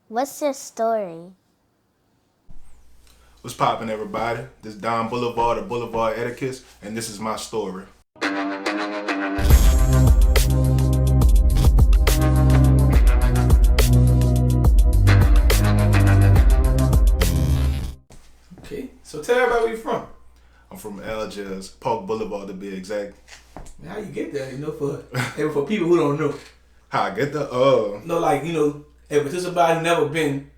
What's your story? What's poppin', everybody? This is Don Boulevard of Boulevard Etiquette, and this is my story. Okay, so tell everybody where you from. I'm from Algiers, Park Boulevard to be exact. Man, how you get there? For people who don't know. How I get there? If it's somebody who never been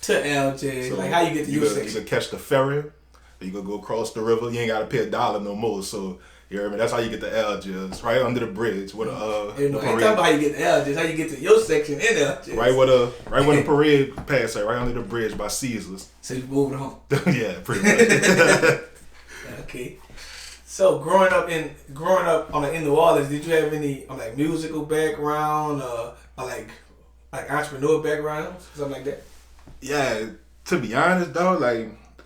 to Algiers, So how you get to your you section? can catch the ferry, or you can go across the river. You ain't gotta pay $1 no more. So you hear me? That's how you get to Algiers, right under the bridge with the Ain't talking parade. about how you get to Algiers, how you get to your section in Algiers. Right when the parade passes, right under the bridge by Caesars. So you moving home. Yeah, pretty much. Okay. So growing up in New Orleans, did you have any musical background or entrepreneur background, something like that? Yeah, to be honest though,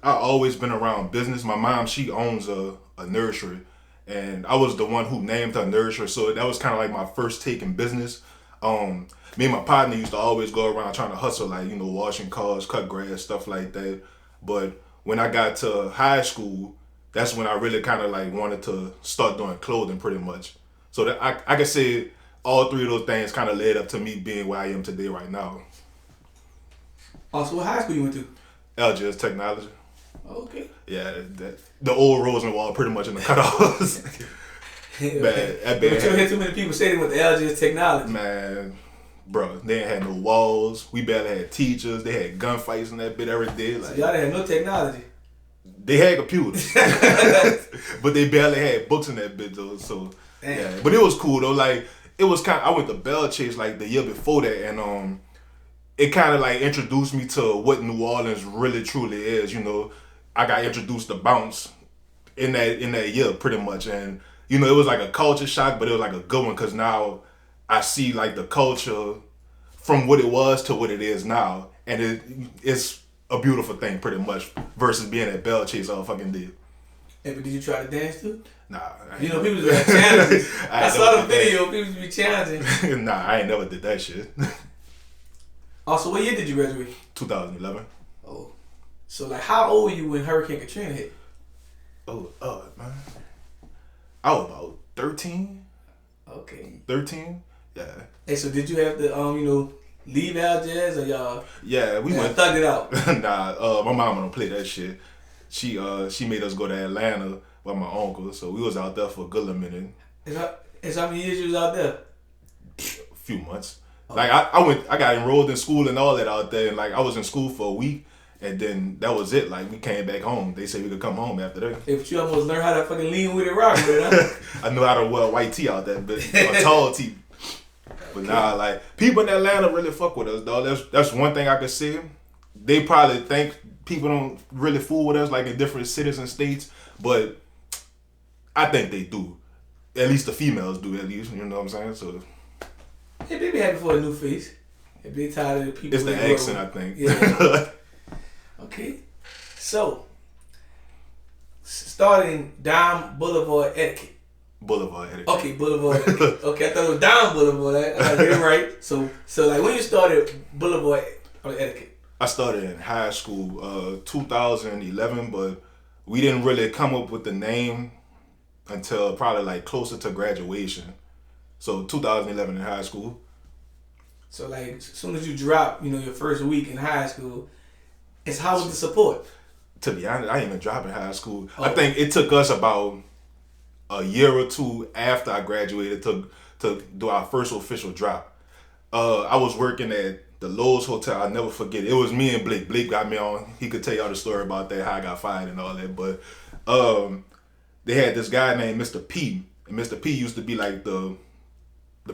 I always been around business. My mom, she owns a nursery, and I was the one who named her nursery, so that was kind of like my first take in business. Me and my partner used to always go around trying to hustle, washing cars, cut grass, stuff like that. But when I got to high school, that's when I really kind of wanted to start doing clothing pretty much. So that I can say all three of those things kind of led up to me being where I am today right now. Also, what high school you went to? Algiers Technology. Okay. Yeah, the old Rosenwald pretty much in the cutoffs. But you don't hear too many people say they went to Algiers Technology. Man, bro, they ain't had no walls. We barely had teachers. They had gunfights in that bit every day. So y'all didn't have no technology. They had computers, but they barely had books in that bit though. So Damn. yeah, but it was cool though. It was kind. I went to Bell Chase the year before that, and it kind of introduced me to what New Orleans really truly is. I got introduced to bounce in that year pretty much, and it was like a culture shock, but it was a good one because now I see the culture from what it was to what it is now, and it's a beautiful thing pretty much versus being at Bell Chase all fucking day. Hey, but did you try to dance too? Nah, people was like challenges. I saw the video. People be challenging. Nah, I ain't never did that shit. Also, what year did you graduate? 2011. Oh, so how old were you when Hurricane Katrina hit? Oh, man, I was about 13. Okay. 13. Yeah. Hey, so did you have to leave Algiers or y'all? Yeah, we went. Thugged it out. Nah, my mama don't play that shit. She made us go to Atlanta with my uncle, so we was out there for a good minute. And how many years you was out there? A few months. I got enrolled in school and all that out there, and I was in school for a week, and then that was it. We came back home. They said we could come home after that. If you almost learned how to fucking lean with it, rock with it, huh? I knew how to wear a white tee out there, but a tall tee. But nah, people in Atlanta really fuck with us, dog. That's one thing I could say. They probably think people don't really fool with us in different cities and states, but I think they do. At least the females do, at least. You know what I'm saying? So. Hey, they be happy for a new face. They be tired of the people. It's the accent, I think. Yeah. Okay. So, starting Down Boulevard Etiquette. Boulevard Etiquette. Okay, Boulevard Etiquette. Okay, I thought it was Down Boulevard. I got it right. So when you started Boulevard Etiquette? I started in high school, 2011, but we didn't really come up with the name until probably closer to graduation. So 2011 in high school. So as soon as you drop, your first week in high school, how was the support? To be honest, I didn't even drop in high school. Oh. I think it took us about a year or two after I graduated to do our first official drop. I was working at the Lowe's Hotel. I'll never forget it. It was me and Blake. Blake got me on. He could tell y'all the story about that, how I got fired and all that. But they had this guy named Mr. P. And Mr. P used to be the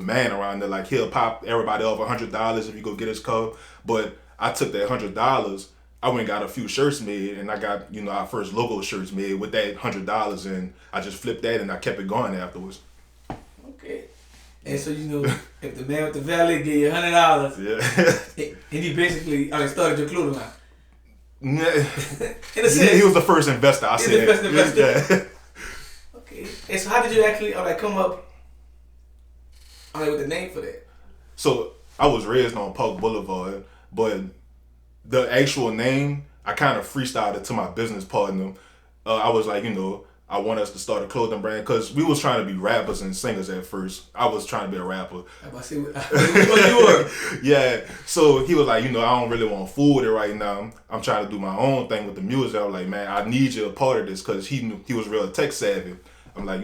man around there. He'll pop everybody off $100 if you go get his cup. But I took that $100. I went and got a few shirts made, and I got our first logo shirts made with that $100, and I just flipped that and I kept it going afterwards. Okay. And so if the man with the valet gave you $100, yeah, and he basically started your clothing line. In a sense, he was the first investor. I said. The first investor. Yeah. Okay. And so how did you actually come up with the name for that? So I was raised on Park Boulevard, but the actual name, I kind of freestyled it to my business partner. I was like, I want us to start a clothing brand because we was trying to be rappers and singers at first. I was trying to be a rapper. I see what you were. Yeah. So he was like, I don't really want to fool with it right now. I'm trying to do my own thing with the music. I was like, man, I need you a part of this because he was real tech savvy. I'm like,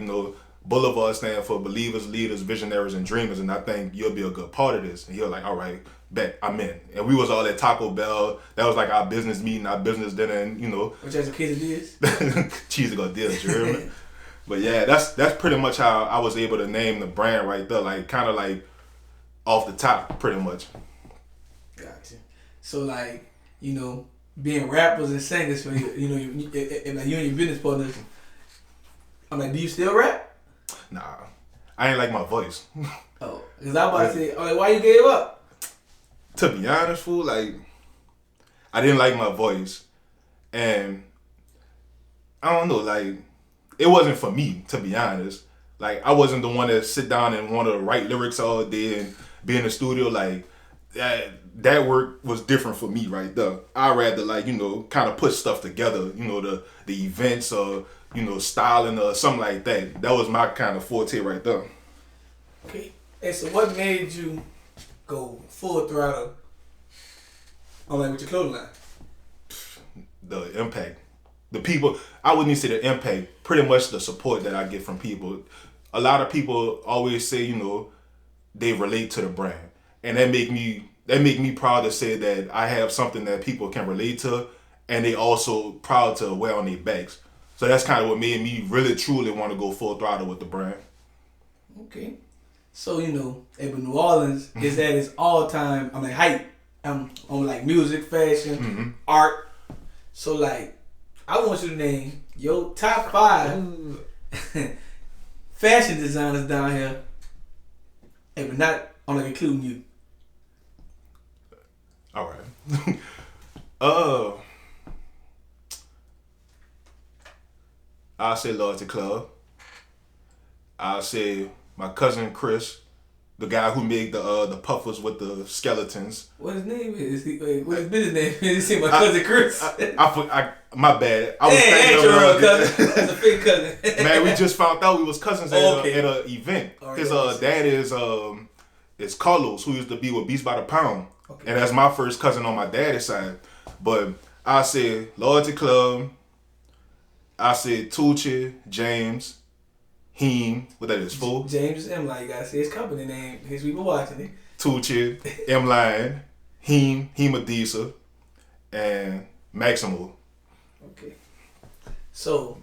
Boulevard stand for believers, leaders, visionaries, and dreamers, and I think you'll be a good part of this. And he was like, all right, bet, I'm in. And we was all at Taco Bell. That was like our business meeting, our business dinner, and Which as a kid it is. Cheesy go deals, you hear me? But yeah, that's pretty much how I was able to name the brand right there, like kind of like off the top, pretty much. Gotcha. So like, being rappers and singers for you, and like you and your business partners. I'm like, do you still rap? Nah, I ain't like my voice. Oh, because I was about to say, I'm like, why you gave up? To be honest, fool, like, I didn't like my voice. And I don't know, like, it wasn't for me, to be honest. Like, I wasn't the one that sit down and want to write lyrics all day and be in the studio. Like, that work was different for me right there. I'd rather, like, kind of put stuff together, the events or, styling or something like that. That was my kind of forte right there. Okay. And so what made you go full throttle with your clothing line? The impact. The people, I wouldn't even say the impact, pretty much the support that I get from people. A lot of people always say, they relate to the brand. And that make me proud to say that I have something that people can relate to, and they also proud to wear on their backs. So that's kind of what made me really truly want to go full throttle with the brand. Okay. So, New Orleans is at its all-time, height on like music, fashion, art. So like, I want you to name your top 5 fashion designers down here, but not including you. All right. I'll say Loyalty Club. I'll say my cousin Chris, the guy who made the puffers with the skeletons. What his name is? What his business name is? My cousin Chris. My bad. I was thinking your real cousin. That's a fake cousin. Man, we just found out we was cousins at an event. Right, his dad is Carlos, who used to be with Beats by the Pound. Okay. And that's my first cousin on my dad's side. But I say Loyalty Club. I said Tucci, James, Heem, what that is, fool? James M-Line, you gotta say his company name, his people watching it. Tucci, M-Line, Heem Adisa, and Maximo. Okay. So,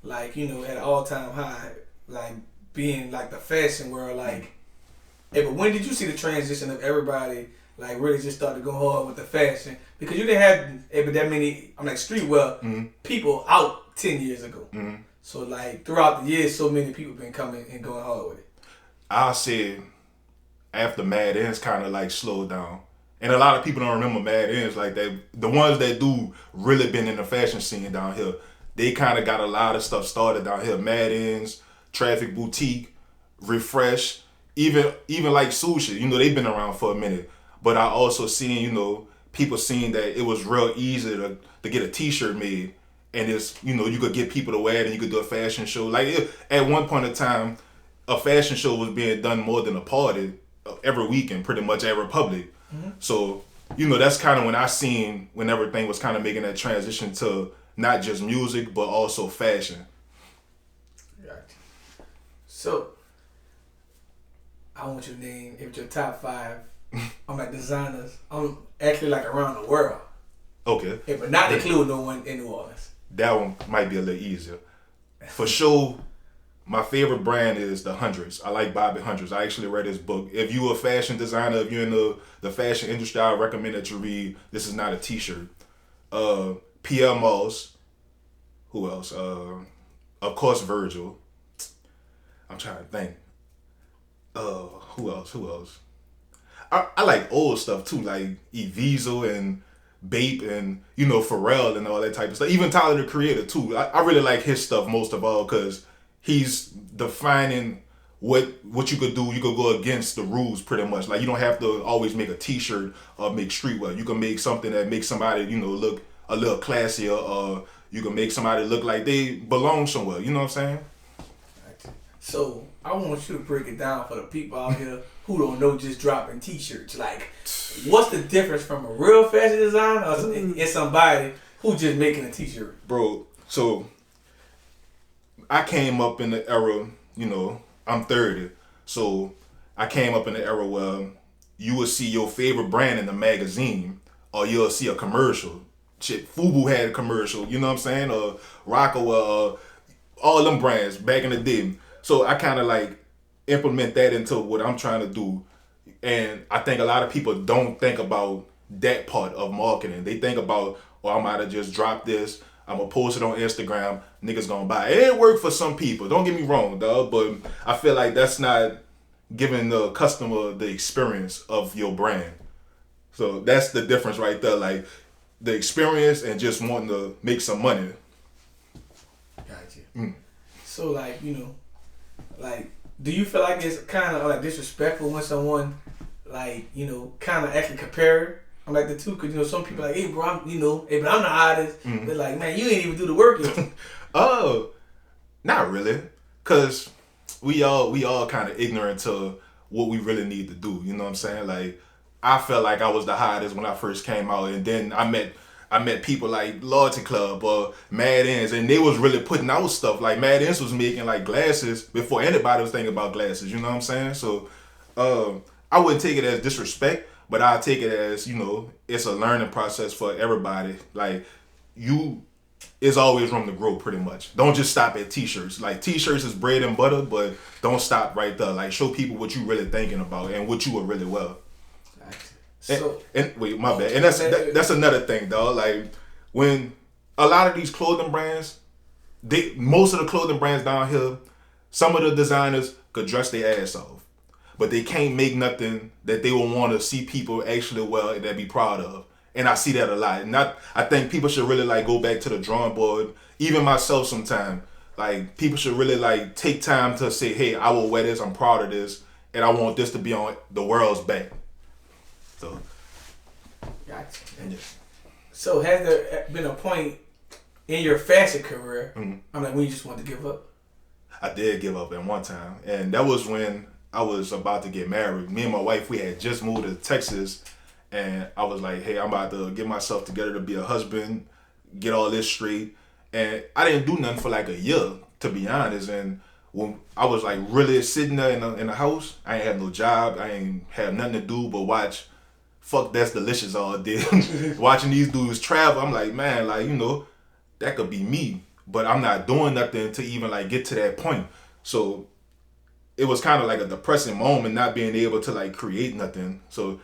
like, at an all-time high, like, being, like, the fashion world, like, hey, but when did you see the transition of everybody, like, really just start to go hard with the fashion? Because you didn't have that many, streetwear people out 10 years ago. Mm-hmm. So, like, throughout the years, so many people been coming and going hard with it. I'll say after Mad Ends kind of, like, slowed down. And a lot of people don't remember Mad Ends like that. The ones that do really been in the fashion scene down here, they kind of got a lot of stuff started down here. Mad Ends, Traffic Boutique, Refresh, even like Sushi. They've been around for a minute. But I also seen, people seeing that it was real easy to get a t-shirt made. And it's, you could get people to wear it and you could do a fashion show. Like, at one point in time, a fashion show was being done more than a party every weekend, pretty much at Republic. Mm-hmm. So, that's kind of when I seen when everything was kind of making that transition to not just music, but also fashion. Right. So, I want you to name your top 5 designers. Actually like around the world. Okay. Yeah, but not include no one in New Orleans. That one might be a little easier. For sure, my favorite brand is the Hundreds. I like Bobby Hundreds. I actually read his book. If you're a fashion designer, if you're in the fashion industry, I recommend that you read This Is Not a T-Shirt. Pierre Moss. Who else? Of course, Virgil. I'm trying to think. Who else? I like old stuff too, like Eviso and Bape and Pharrell and all that type of stuff. Even Tyler the Creator too. I really like his stuff most of all because he's defining what you could do, you could go against the rules pretty much. Like you don't have to always make a T-shirt or make streetwear. You can make something that makes somebody, look a little classier, or you can make somebody look like they belong somewhere. You know what I'm saying? So I want you to break it down for the people out here who don't know just dropping T-shirts. Like, what's the difference from a real fashion designer and somebody who just making a T-shirt? Bro, so I came up in the era, I'm 30. So I came up in the era where you would see your favorite brand in the magazine, or you'll see a commercial. Shit, Fubu had a commercial, you know what I'm saying? Or Rocco, all them brands back in the day. So I kind of like implement that into what I'm trying to do. And I think a lot of people don't think about that part of marketing. They think about, I might have just dropped this. I'm going to post it on Instagram. Niggas going to buy it. It worked for some people. Don't get me wrong, dog. But I feel like that's not giving the customer the experience of your brand. So that's the difference right there. Like the experience and just wanting to make some money. Gotcha. So like, like, do you feel like it's kind of like disrespectful when someone like, kind of actually compare like the two? Cause some people like, hey bro, hey, but I'm the artist. They're like, man, you ain't even do the work yet. Oh, not really. Cause we all kind of ignorant to what we really need to do. You know what I'm saying? Like, I felt like I was the hottest when I first came out, and then I met people like Loyalty Club or Mad Ends, and they was really putting out stuff. Like Mad Ends was making like glasses before anybody was thinking about glasses. You know what I'm saying? So I wouldn't take it as disrespect, but I take it as, it's a learning process for everybody. Like it's always room to grow pretty much. Don't just stop at T-shirts. Like T-shirts is bread and butter, but don't stop right there. Like show people what you really thinking about and what you would really well. So, and wait, my bad. And that's another thing, dog. Like when a lot of these clothing brands, most of the clothing brands down here, some of the designers could dress their ass off, but they can't make nothing that they will want to see people actually wear and that be proud of. And I see that a lot. And I think people should really like go back to the drawing board. Even myself, sometime, like people should really like take time to say, hey, I will wear this. I'm proud of this, and I want this to be on the world's back. So, gotcha. So has there been a point in your fashion career, I'm like, when you just wanted to give up? I did give up at one time, and that was when I was about to get married. Me and my wife, we had just moved to Texas, and I was like, hey, I'm about to get myself together to be a husband, get all this straight, and I didn't do nothing for like a year, to be honest. And when I was like really sitting there in the house, I ain't had no job, I ain't had nothing to do but watch Fuck That's Delicious all day. Watching these dudes travel, I'm like, man, like, that could be me. But I'm not doing nothing to even like get to that point. So it was kind of like a depressing moment not being able to like create nothing. So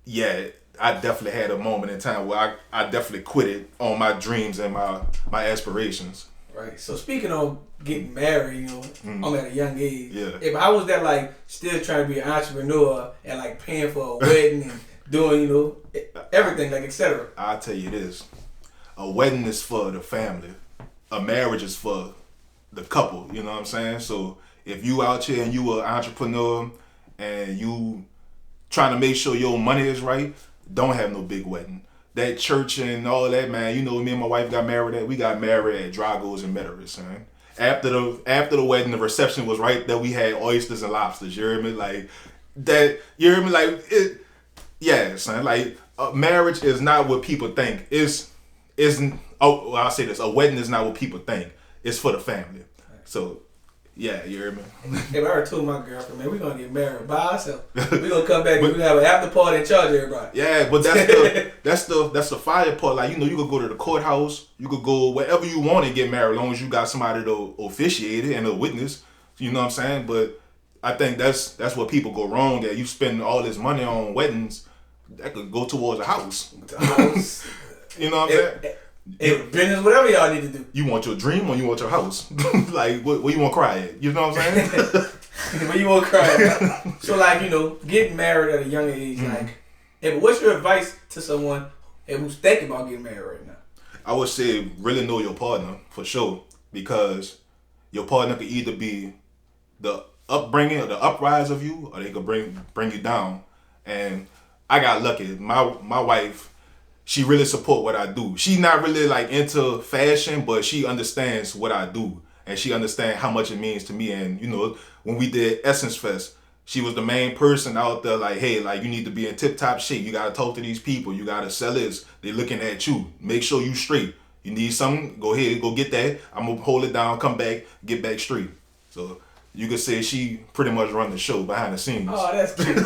yeah, I definitely had a moment in time where I definitely quitted on my dreams and my aspirations. Right. So speaking of getting married, I'm at a young age. Yeah. If I was that like still trying to be an entrepreneur and like paying for a wedding and doing, everything, like, etc. I'll tell you this. A wedding is for the family. A marriage is for the couple, you know what I'm saying? So if you out here and you an entrepreneur and you trying to make sure your money is right, don't have no big wedding. That church and all that, man, me and my wife got married at Drago's and Meteorist, man. After the wedding, the reception was right there. We had oysters and lobsters, you hear me? Like, that, you hear me? Like, yeah, son. Like, marriage is not what people think. I'll say this: a wedding is not what people think. It's for the family. So, yeah, you hear me? If I ever told my girlfriend, man, we're gonna get married by ourselves. We're gonna come back and we're gonna have an after party and charge everybody. Yeah, but that's the fire part. Like, you could go to the courthouse, you could go wherever you want and get married, as long as you got somebody to officiate it and a witness. You know what I'm saying? But I think that's what people go wrong at. You spend all this money on weddings, that could go towards a house. You know what I'm saying? Business, whatever y'all need to do. You want your dream or you want your house? Like, what you want to cry at? You know what I'm saying? Where you want to cry at? So, like, getting married at a young age, like, what's your advice to someone who's thinking about getting married right now? I would say really know your partner, for sure, because your partner could either be the upbringing or the uprise of you, or they could bring you down. And I got lucky. My wife, she really support what I do. She not really like into fashion, but she understands what I do, and she understands how much it means to me. And when we did Essence Fest, she was the main person out there. Like, hey, like you need to be in tip top shape. You gotta talk to these people. You gotta sell this. They looking at you. Make sure you straight. You need something? Go ahead, go get that. I'm gonna hold it down. Come back, get back straight. So you could say she pretty much run the show behind the scenes. Oh, that's cute.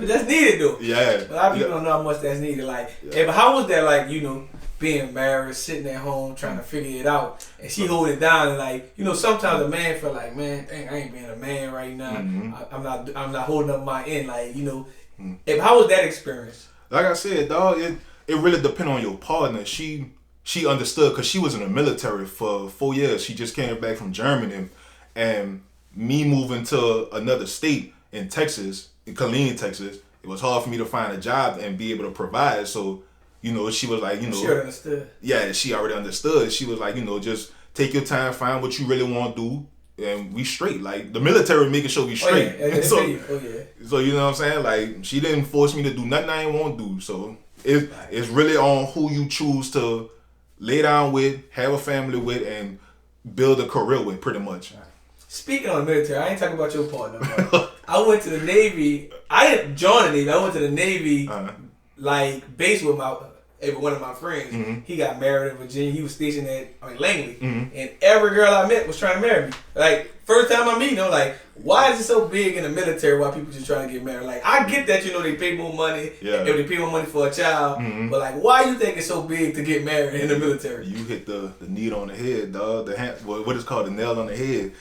That's needed though. Yeah. A lot of people don't know how much that's needed. Like, hey, but how was that? Like, being married, sitting at home, trying to figure it out, and she hold it down, and like, sometimes a man feel like, man, dang, I ain't being a man right now. Mm-hmm. I'm not holding up my end. Like, Hey, how was that experience? Like I said, dog, it really depend on your partner. She understood because she was in the military for 4 years. She just came back from Germany, and me moving to another state in Texas. In Killeen, Texas, it was hard for me to find a job and be able to provide. So, she was like, she already understood. Yeah, she already understood. She was like, just take your time, find what you really want to do, and we straight. Like the military making sure we straight. Oh, yeah. So you know what I'm saying? Like she didn't force me to do nothing I didn't want to do. So it's really on who you choose to lay down with, have a family with, and build a career with, pretty much. Speaking of the military, I ain't talking about your partner, but I went to the Navy. I didn't join the Navy. I went to the Navy, like, base with one of my friends. Mm-hmm. He got married in Virginia. He was stationed at Langley. Mm-hmm. And every girl I met was trying to marry me. Like, first time I meet them, like, why is it so big in the military why people just trying to get married? Like, I get that, they pay more money. Yeah. If they pay more money for a child. Mm-hmm. But, like, why you think it's so big to get married in the military? You hit the need on the head, dog. What is called the nail on the head.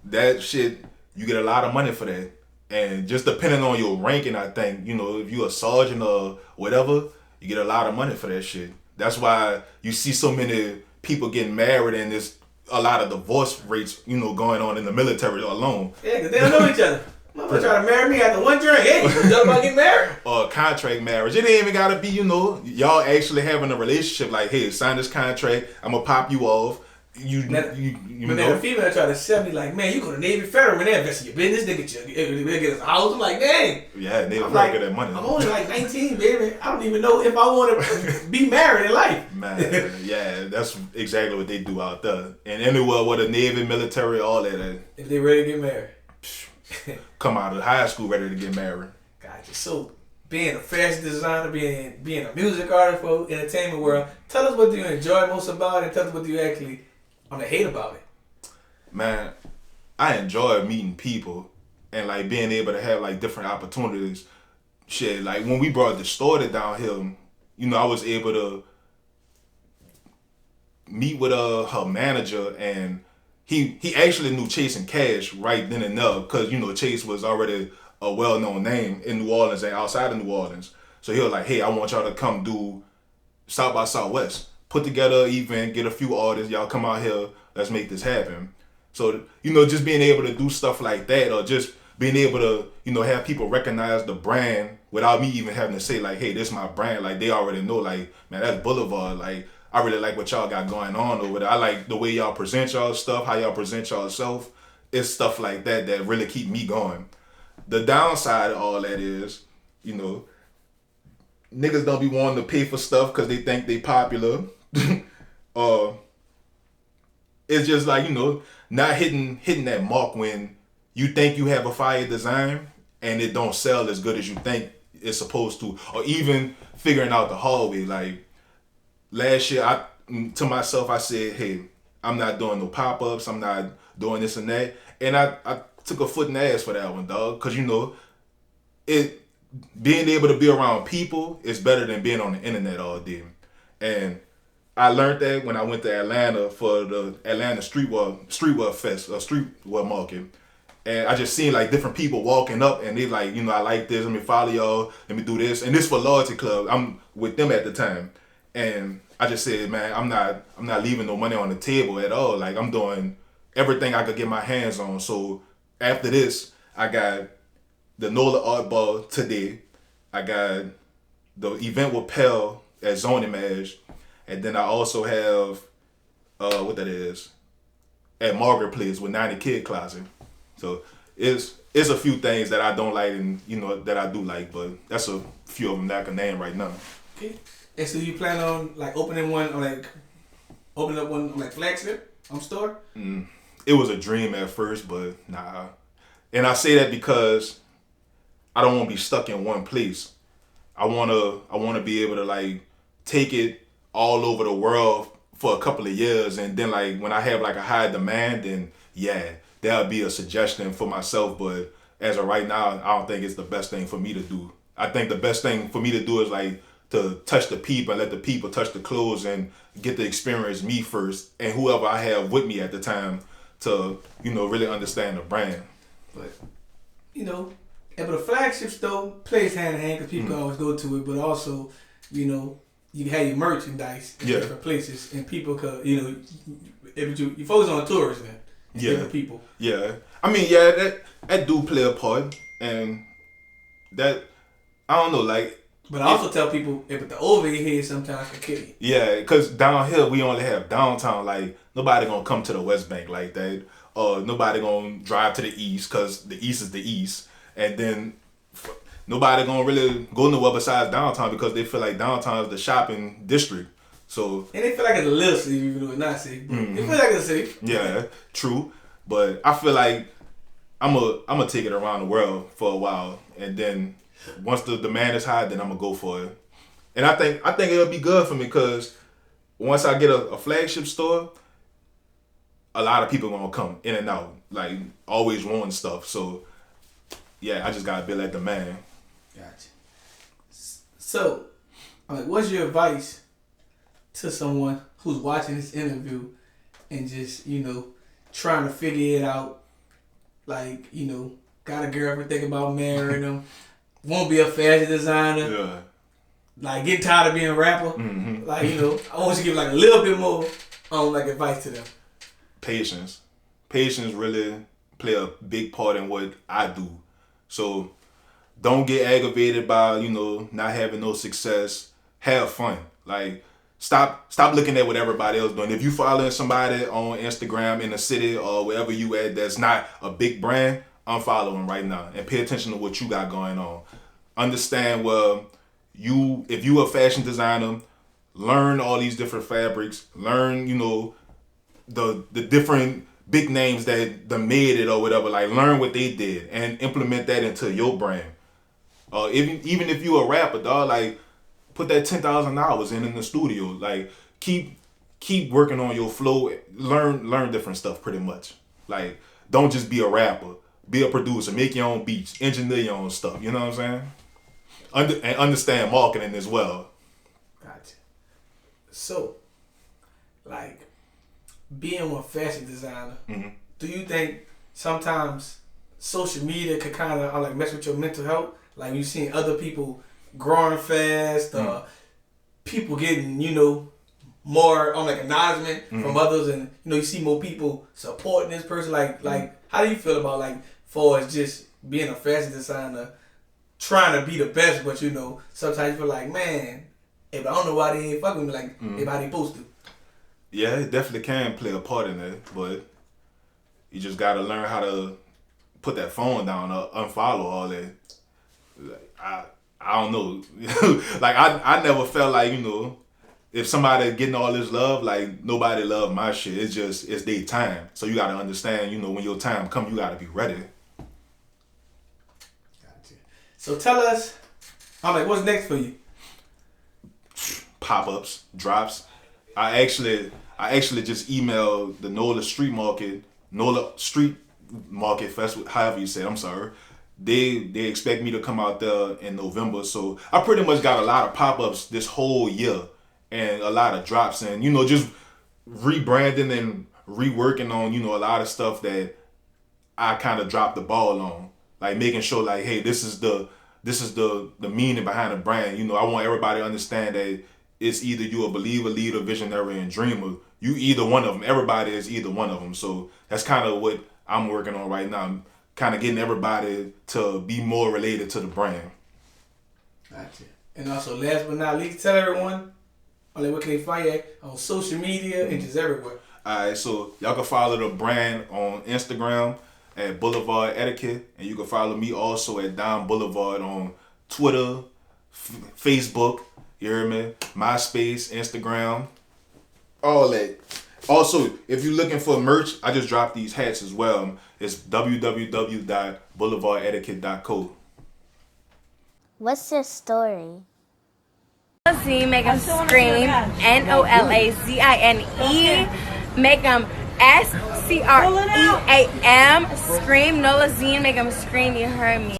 That shit, you get a lot of money for that. And just depending on your ranking, I think, if you're a sergeant or whatever, you get a lot of money for that shit. That's why you see so many people getting married and there's a lot of divorce rates, going on in the military alone. Yeah, because they don't know each other. Motherfucker try to marry me after one drink. Hey, you know about getting married? Or contract marriage. It ain't even gotta be, y'all actually having a relationship like, hey, sign this contract, I'm gonna pop you off. But then a female try to sell me like, man, you go to Navy Federal, man, they invest in your business, they get us a house. I'm like, dang. Yeah, Navy Federal get that money. I'm only like 19, baby. I don't even know if I want to be married in life. Man, yeah, that's exactly what they do out there. And anywhere with the Navy, military, all that. If they ready to get married. Come out of high school ready to get married. Gotcha. So, being a fashion designer, being a music artist for the entertainment world, tell us what do you enjoy most about it, and tell us what do you actually hate about it. Man, I enjoy meeting people and like being able to have like different opportunities. Shit, like when we brought the store down here, I was able to meet with her manager, and he actually knew Chase and Cash right then and there because Chase was already a well-known name in New Orleans and outside of New Orleans. So he was like, hey, I want y'all to come do South by Southwest. Put together an event, get a few artists, y'all come out here, let's make this happen. So, just being able to do stuff like that, or just being able to, have people recognize the brand without me even having to say like, hey, this is my brand. Like they already know, like, man, that's Boulevard. Like, I really like what y'all got going on over there. I like the way y'all present y'all stuff, how y'all present yourself. It's stuff like that that really keep me going. The downside of all that is, niggas don't be wanting to pay for stuff because they think they popular. It's just like, not hitting that mark when you think you have a fire design and it don't sell as good as you think it's supposed to, or even figuring out the hallway. Like last year, to myself, I said, hey, I'm not doing no pop-ups, I'm not doing this and that, and I took a foot in the ass for that one, dog, because it being able to be around people is better than being on the internet all day. And I learned that when I went to Atlanta for the Atlanta Streetwear Fest, Streetwear Market. And I just seen like different people walking up and they like, I like this, let me follow y'all, let me do this. And this for Loyalty Club. I'm with them at the time. And I just said, man, I'm not leaving no money on the table at all. Like I'm doing everything I could get my hands on. So after this, I got the NOLA Art Ball today. I got the event with Pell at Zone Image. And then I also have, what that is, at Margaret Place with 90 Kid Closet. So it's a few things that I don't like and that I do like, but that's a few of them that I can name right now. Okay. And so you plan on like opening up one like flagship store? It was a dream at first, but nah. And I say that because I don't want to be stuck in one place. I wanna be able to like take it all over the world for a couple of years, and then like when I have like a high demand, then yeah, that'll be a suggestion for myself. But as of right now, I don't think it's the best thing for me to do. I think the best thing for me to do is like to touch the people and let the people touch the clothes and get to experience me first and whoever I have with me at the time to really understand the brand. But but a flagship store plays hand in hand because people can always go to it, but also you can have your merchandise in different places and people could if you focus on tourism and different people. Yeah, I mean that do play a part, and that I don't know like. But I also tell people if the overhead sometimes can kill you. Yeah, because down here we only have downtown. Like nobody gonna come to the West Bank like that. Nobody gonna drive to the East because the East is the East, and then nobody gonna really go nowhere besides downtown because they feel like downtown is the shopping district. So and they feel like it's a little safe even though it's not safe. They feel like it's safe. Yeah, true. But I feel like I'm a take it around the world for a while, and then. Once the demand is high, then I'm gonna go for it, and I think it'll be good for me because once I get a flagship store, a lot of people gonna come in and out, like always wanting stuff. So yeah, I just gotta build that demand. Gotcha. So, what's your advice to someone who's watching this interview and just trying to figure it out? Like got a girlfriend thinking about marrying them. Won't be a fashion designer. Yeah. Like getting tired of being a rapper. Mm-hmm. Like I want you to give like a little bit more advice to them. Patience really play a big part in what I do. So don't get aggravated by not having no success. Have fun. Like stop looking at what everybody else doing. If you following somebody on Instagram in the city or wherever you at that's not a big brand, unfollow them right now and pay attention to what you got going on. Understand if you a fashion designer, learn all these different fabrics, learn the different big names that made it or whatever. Like learn what they did and implement that into your brand. Even if you a rapper, dog, like put that 10,000 hours in the studio. Like keep working on your flow. Learn different stuff pretty much. Like don't just be a rapper. Be a producer, make your own beats, engineer your own stuff. You know what I'm saying? And understand marketing as well. Gotcha. So, like, being a fashion designer, do you think sometimes social media could kind of mess with your mental health? Like, you seeing other people growing fast, people getting, more acknowledgement from others, and you see more people supporting this person. Like, how do you feel about far as just being a fashion designer, trying to be the best, but sometimes you feel like, man, if I don't know why they ain't fucking with me like if I ain't supposed to. Yeah, it definitely can play a part in it, but you just gotta learn how to put that phone down or unfollow all that. Like, I don't know. Like I never felt like, if somebody getting all this love, like nobody love my shit. It's their time. So you gotta understand, when your time come, you gotta be ready. Gotcha. So tell us, what's next for you? Pop-ups, drops. I actually just emailed the Nola Street Market Festival, however you say it, I'm sorry. They expect me to come out there in November. So I pretty much got a lot of pop-ups this whole year and a lot of drops and, just rebranding and reworking on, a lot of stuff that I kind of dropped the ball on. Like making sure like, hey, this is the meaning behind the brand. I want everybody to understand that it's either you a believer, leader, visionary, and dreamer. You either one of them. Everybody is either one of them. So that's kind of what I'm working on right now. I'm kind of getting everybody to be more related to the brand. Gotcha. And also, last but not least, tell everyone where can they find you on social media and just everywhere. Alright, so y'all can follow the brand on Instagram at Boulevard Etiquette, and you can follow me also at Don Boulevard on Twitter, Facebook, you hear me? MySpace, Instagram, all that. Also, if you're looking for merch, I just dropped these hats as well. It's www.boulevardetiquette.co. What's your story? Nolazine, make them scream. Nolazine. Make them SCREAM. Scream. Nolazine, make them scream. You heard me.